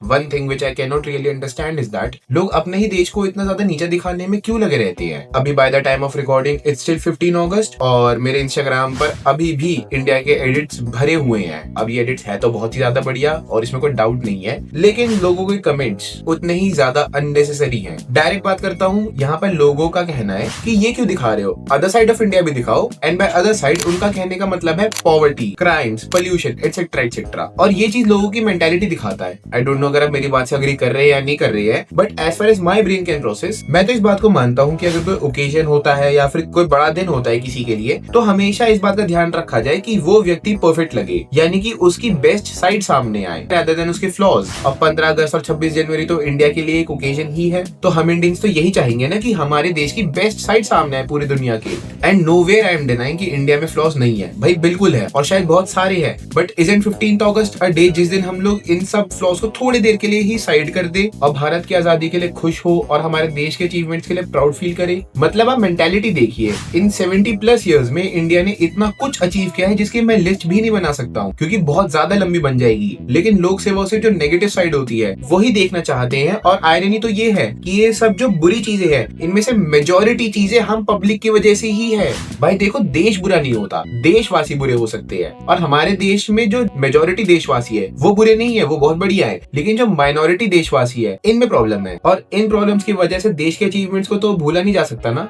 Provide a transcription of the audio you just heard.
One thing which I can not really understand is that लोग अपने ही देश को इतना ज्यादा नीचा दिखाने में क्यों लगे रहते हैं। अभी by the time of recording it's still 15 अगस्त और मेरे इंस्टाग्राम पर अभी भी इंडिया के एडिट्स भरे हुए हैं। अब ये एडिट्स है तो बहुत ही ज्यादा बढ़िया और इसमें कोई डाउट नहीं है, लेकिन लोगों के कमेंट्स उतने ही ज्यादा अननेसेसरी हैं। डायरेक्ट बात करता हूँ, यहाँ पर लोगों का कहना है कि ये क्यों दिखा रहे हो, अदर साइड ऑफ इंडिया भी दिखाओ। एंड बाय अदर साइड उनका कहने का मतलब है poverty, crimes, pollution etcetera etcetera. और ये चीज लोगों की मेंटालिटी दिखाता है। आई डोंट नो अगर आप मेरी बात से अग्री कर रहे हैं या नहीं कर रहे हैं, but as far as my brain can process, मैं तो इस बात को मानता हूँ कि अगर कोई ओकेजन होता है या फिर कोई बड़ा दिन होता है किसी के लिए, तो हमेशा इस बात का ध्यान रखा जाए कि वो व्यक्ति परफेक्ट लगे, यानी कि उसकी बेस्ट साइड सामने आए rather than उसके फ्लॉज। अब 15 अगस्त और 26 जनवरी तो इंडिया के लिए एक ओकेजन ही है, तो हम इंडियंस तो यही चाहेंगे ना कि हमारे देश की बेस्ट साइड सामने आए पूरी दुनिया के। And nowhere I am denying कि इंडिया में फ्लॉज नहीं है, भाई बिल्कुल है और शायद बहुत सारे हैं, but isn't 15 August a day जिस दिन हम लोग इन सब फ्लॉज को थोड़ी देर के लिए ही साइड कर दे और भारत की आजादी के लिए खुश हो और हमारे देश के अचीवमेंट्स के लिए प्राउड फील करे। मतलब आप मेंटालिटी देखिए, इन 70+ इयर्स में इंडिया ने इतना कुछ अचीव किया है जिसकी मैं लिस्ट भी नहीं बना सकता हूँ, क्योंकि बहुत ज्यादा लंबी बन जाएगी। लेकिन लोग सिर्फ और सिर्फ जो नेगेटिव साइड होती है वही देखना चाहते हैं। और आयरनी तो ये है कि ये सब जो बुरी चीजें हैं इनमें से मेजोरिटी चीजें हम पब्लिक की वजह से ही है। भाई देखो, देश बुरा नहीं होता, देशवासी बुरे हो सकते हैं, और हमारे देश में जो मेजोरिटी देशवासी है वो बुरे नहीं है, वो बहुत बढ़िया है। लेकिन जो माइनॉरिटी देशवासी है इनमें प्रॉब्लम है, और इन प्रॉब्लम्स की वजह से देश के अचीवमेंट्स को तो भूला नहीं जा सकता ना।